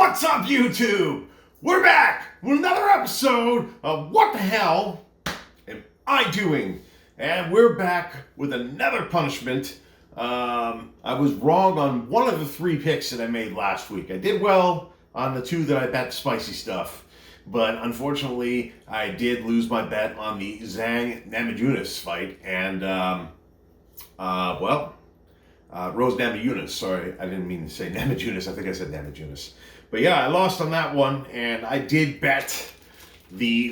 What's up, YouTube? We're back with another episode of What the Hell Am I Doing? And we're back with another punishment. I was wrong on one of the 3 picks that I made last week. I did well on the 2 that I bet spicy stuff. But unfortunately, I did lose my bet on the Zhang Namajunas fight. And, Rose Namajunas. Sorry, I didn't mean to say Namajunas. I think I said Namajunas. But yeah, I lost on that one, and I did bet the,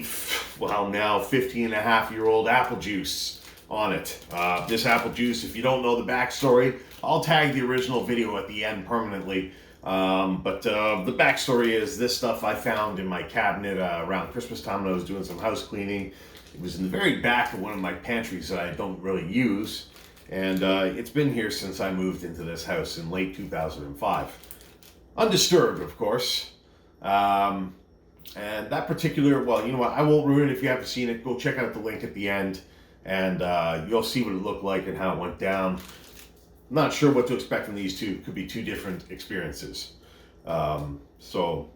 now 15-and-a-half-year-old apple juice on it. This apple juice, if you don't know the backstory, I'll tag the original video at the end permanently. But the backstory is this stuff I found in my cabinet around Christmas time when I was doing some house cleaning. It was in the very back of one of my pantries that I don't really use. And it's been here since I moved into this house in late 2005. Undisturbed, of course. And that particular, you know what, I won't ruin it if you haven't seen it. Go check out the link at the end, and you'll see what it looked like and how it went down. I'm not sure what to expect from these two. Could be 2 different experiences. So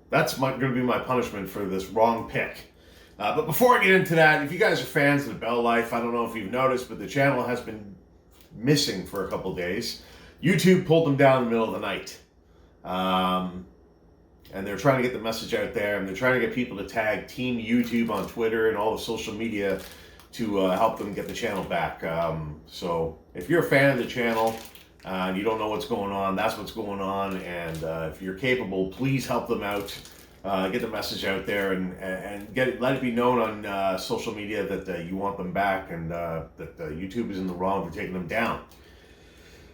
that's going to be my punishment for this wrong pick. But before I get into that, if you guys are fans of TheBellLife, I don't know if you've noticed, but the channel has been missing for a couple days. YouTube pulled them down in the middle of the night. And they're trying to get the message out there, and they're trying to get people to tag Team YouTube on Twitter and all the social media to help them get the channel back. So if you're a fan of the channel and you don't know what's going on, that's what's going on. And if you're capable, please help them out. Get the message out there and let it be known on social media that you want them back, and that YouTube is in the wrong for taking them down.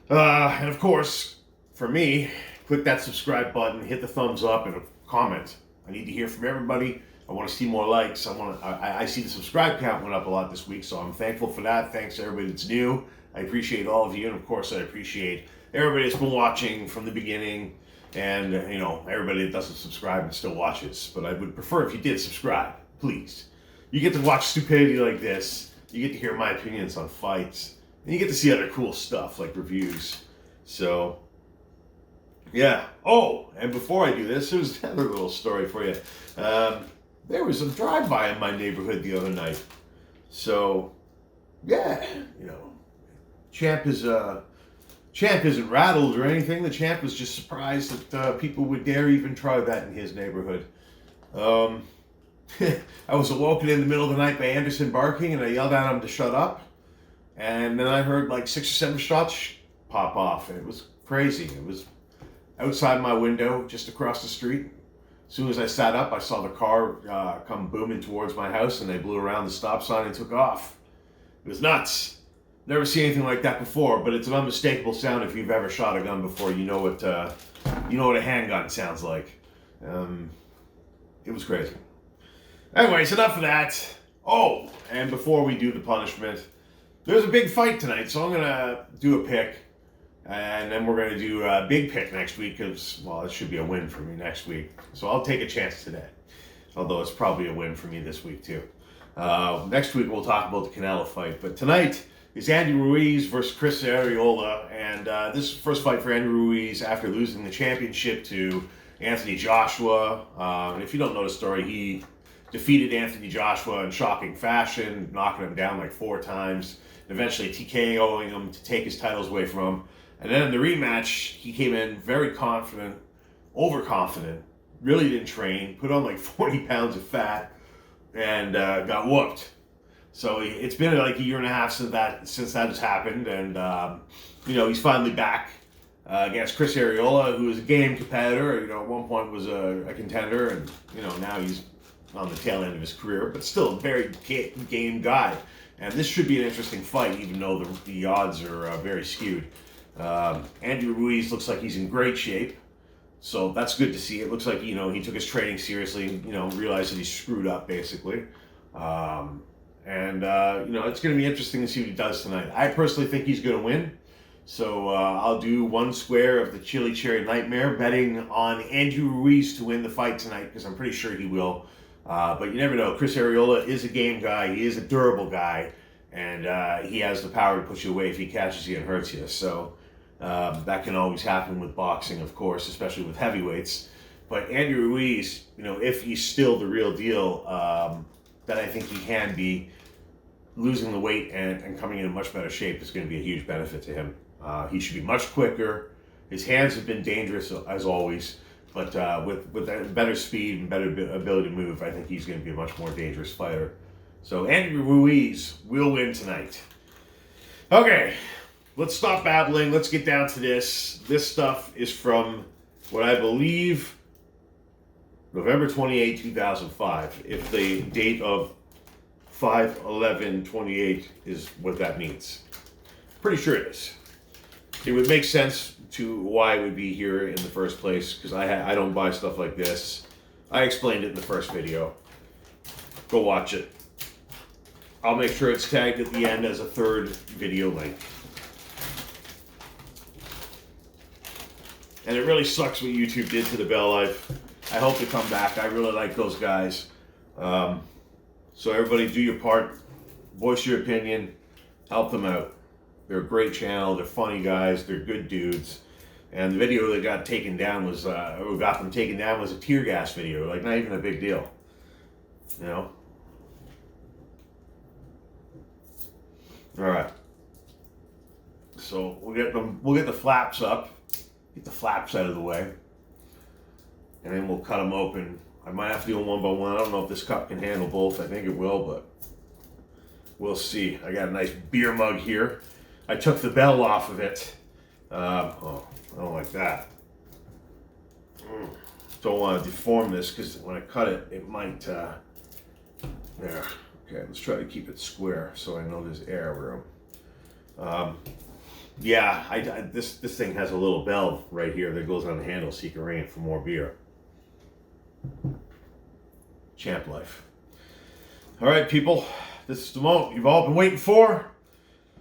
And of course, for me, click that subscribe button, hit the thumbs up, and a comment. I need to hear from everybody. I want to see more likes. I see the subscribe count went up a lot this week, so I'm thankful for that. Thanks to everybody that's new. I appreciate all of you, and of course, I appreciate everybody that's been watching from the beginning, and everybody that doesn't subscribe and still watches. But I would prefer if you did subscribe, please. You get to watch stupidity like this. You get to hear my opinions on fights, and you get to see other cool stuff like reviews. So, yeah. Oh, and before I do this, there's another little story for you. There was a drive-by in my neighborhood the other night. So, yeah, Champ isn't rattled or anything. The Champ was just surprised that people would dare even try that in his neighborhood. I was awoken in the middle of the night by Anderson barking, and I yelled at him to shut up. And then I heard like 6 or 7 shots pop off, and it was crazy. It was outside my window, just across the street. As soon as I sat up, I saw the car come booming towards my house, and they blew around the stop sign and took off. It was nuts. Never seen anything like that before, but it's an unmistakable sound. If you've ever shot a gun before, you know what a handgun sounds like. It was crazy. Anyways, enough of that. Oh, and before we do the punishment, there's a big fight tonight, so I'm gonna do a pick. And then we're going to do a big pick next week because, it should be a win for me next week. So I'll take a chance today. Although it's probably a win for me this week too. Next week we'll talk about the Canelo fight. But tonight is Andy Ruiz versus Chris Arreola. And this is the first fight for Andy Ruiz after losing the championship to Anthony Joshua. And if you don't know the story, he defeated Anthony Joshua in shocking fashion, knocking him down like 4 times. And eventually TKOing him to take his titles away from him. And then in the rematch, he came in very confident, overconfident, really didn't train, put on like 40 pounds of fat, and got whooped. So it's been like a year and a half since that has happened, and he's finally back against Chris Arreola, who is a game competitor. At one point was a contender, and now he's on the tail end of his career, but still a very game guy. And this should be an interesting fight, even though the odds are very skewed. Andy Ruiz looks like he's in great shape, so that's good to see. It looks like he took his training seriously, realized that he screwed up basically, and it's going to be interesting to see what he does tonight. I personally think he's going to win, so I'll do 1 square of the Chili Cherry Nightmare, betting on Andy Ruiz to win the fight tonight because I'm pretty sure he will. But you never know. Chris Arreola is a game guy. He is a durable guy, and he has the power to push you away if he catches you and hurts you. So That can always happen with boxing, of course, especially with heavyweights. But Andy Ruiz, if he's still the real deal, that I think he can be, losing the weight and coming in much better shape is going to be a huge benefit to him. He should be much quicker. His hands have been dangerous as always, but with better speed and better ability to move, I think he's going to be a much more dangerous fighter. So Andy Ruiz will win tonight. Okay, let's stop babbling. Let's get down to this. This stuff is from what I believe November 28, 2005. If the date of 5/11/28 is what that means. Pretty sure it is. It would make sense to why it would be here in the first place, because I don't buy stuff like this. I explained it in the first video. Go watch it. I'll make sure it's tagged at the end as a third video link. And it really sucks what YouTube did to TheBellLife. I hope to come back. I really like those guys. So everybody do your part. Voice your opinion. Help them out. They're a great channel. They're funny guys. They're good dudes. And the video that got taken down was, or got them taken down was a tear gas video. Like, not even a big deal. Alright. So we'll get the flaps up. Get the flaps out of the way. And then we'll cut them open. I might have to do them one by one. I don't know if this cup can handle both. I think it will, but we'll see. I got a nice beer mug here. I took the bell off of it. Oh, I don't like that. Don't want to deform this because when I cut it, it might. There. Okay, let's try to keep it square so I know there's air room. Yeah, this thing has a little bell right here that goes on the handle so you can ring it for more beer. Champ life. All right, people, this is the moment you've all been waiting for.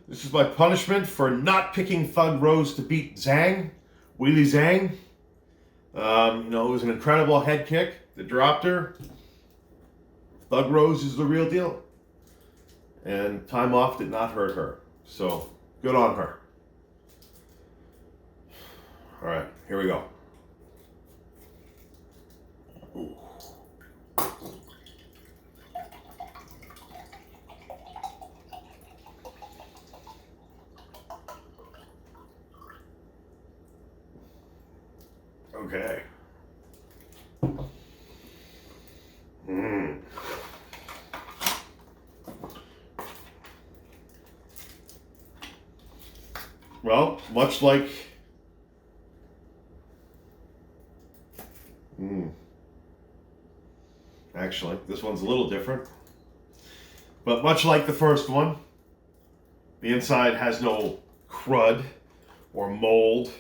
This is my punishment for not picking Thug Rose to beat Zhang, Weili Zhang. It was an incredible head kick that dropped her. Thug Rose is the real deal. And time off did not hurt her. So, good on her. All right, here we go. Ooh. Okay. Well, much like actually, this one's a little different. But much like the first one, the inside has no crud or mold.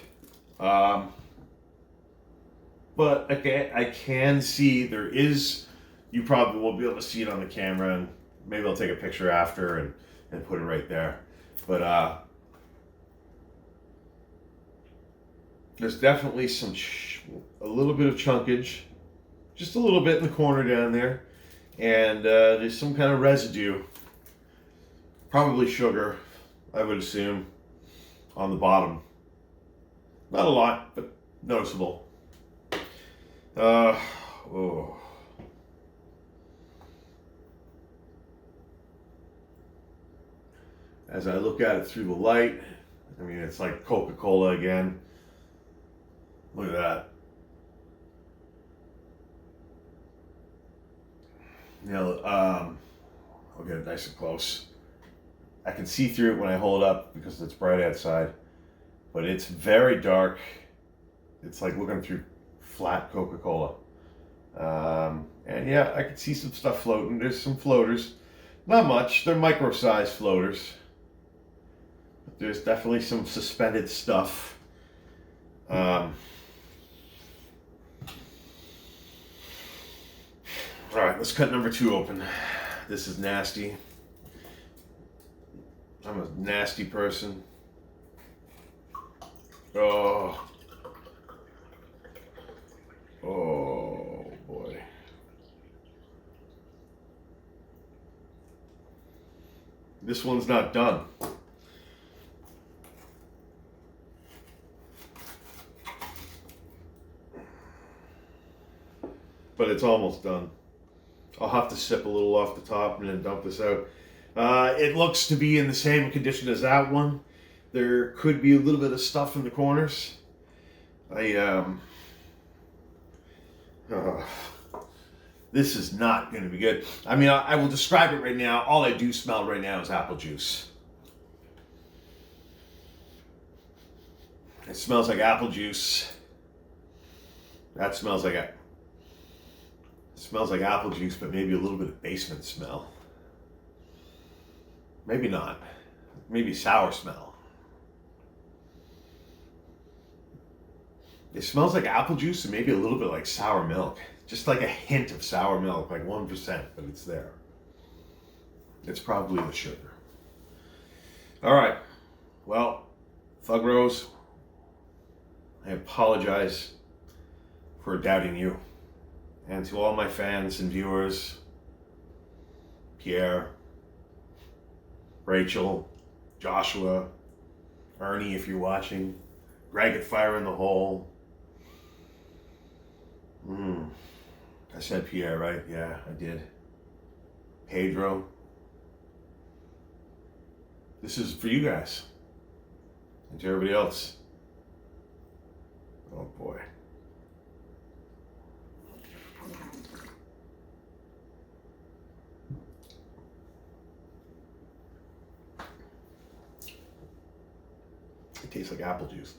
But again, I can see there is, you probably will be able to see it on the camera, and maybe I'll take a picture after and put it right there. But there's definitely a little bit of chunkage, just a little bit in the corner down there, and there's some kind of residue, probably sugar, I would assume, on the bottom. Not a lot, but noticeable. Oh. As I look at it through the light, I mean, it's like Coca-Cola again. Look at that. I'll get it nice and close. I can see through it when I hold it up because it's bright outside, but it's very dark. It's like looking through flat Coca-Cola. And yeah, I can see some stuff floating. There's some floaters. Not much. They're micro-sized floaters. But there's definitely some suspended stuff. All right, let's cut number 2 open. This is nasty. I'm a nasty person. Oh boy. This one's not done. it's almost done. I'll have to sip a little off the top and then dump this out. It looks to be in the same condition as that one. There could be a little bit of stuff in the corners. This is not going to be good. I mean, I will describe it right now. All I do smell right now is apple juice. It smells like apple juice. That smells like apple juice, but maybe a little bit of basement smell. Maybe not. Maybe sour smell. It smells like apple juice and maybe a little bit like sour milk. Just like a hint of sour milk, like 1%, but it's there. It's probably the sugar. All right. Well, Thug Rose, I apologize for doubting you. And to all my fans and viewers, Pierre, Rachel, Joshua, Ernie, if you're watching, Greg at Fire in the Hole. I said Pierre, right? Yeah, I did. Pedro. This is for you guys. And to everybody else. Oh boy. It tastes like apple juice.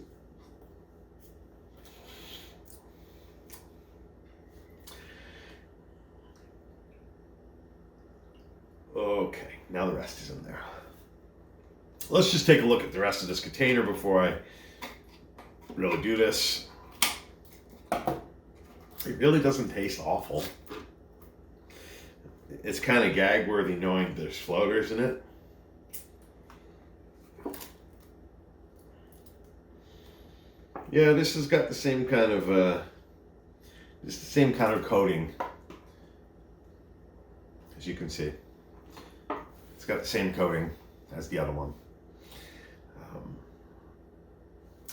Okay, now the rest is in there. Let's just take a look at the rest of this container before I really do this. It really doesn't taste awful. It's kind of gag-worthy knowing there's floaters in it. Yeah, this has got the same kind of coating, as you can see. It's got the same coating as the other one.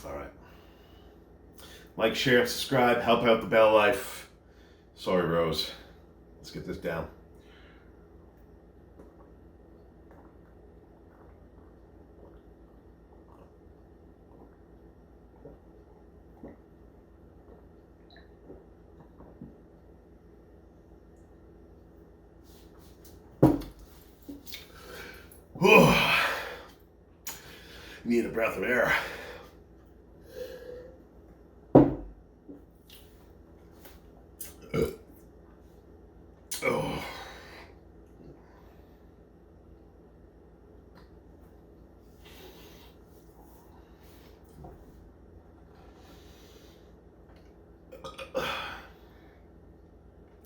All right. Like, share, and subscribe. Help out the TheBellLife. Sorry, Rose. Let's get this down. Need a breath of air. Oh.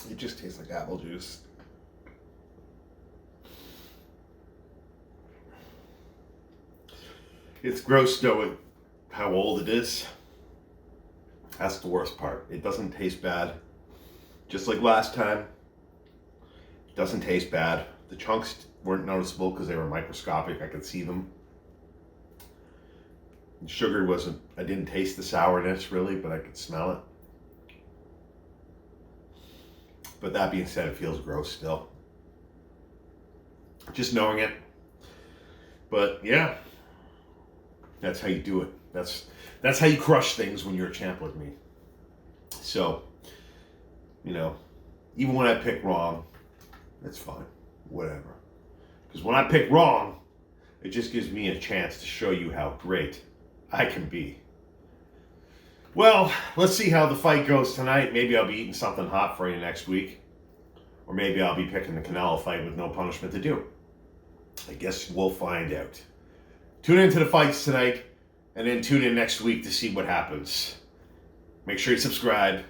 It just tastes like apple juice. It's gross knowing how old it is. That's the worst part. It doesn't taste bad. Just like last time, it doesn't taste bad. The chunks weren't noticeable because they were microscopic. I could see them. The sugar wasn't, I didn't taste the sourness really, but I could smell it. But that being said, it feels gross still. Just knowing it. But yeah. That's how you do it. That's how you crush things when you're a champ like me. So, you know, even when I pick wrong, it's fine. Whatever. Because when I pick wrong, it just gives me a chance to show you how great I can be. Well, let's see how the fight goes tonight. Maybe I'll be eating something hot for you next week. Or maybe I'll be picking the Canelo fight with no punishment to do. I guess we'll find out. Tune into the fights tonight, and then tune in next week to see what happens. Make sure you subscribe.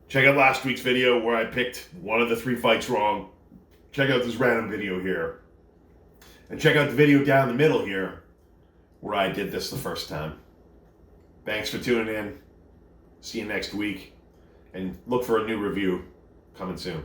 Check out last week's video where I picked one of the 3 fights wrong. Check out this random video here. And check out the video down the middle here where I did this the first time. Thanks for tuning in. See you next week. And look for a new review coming soon.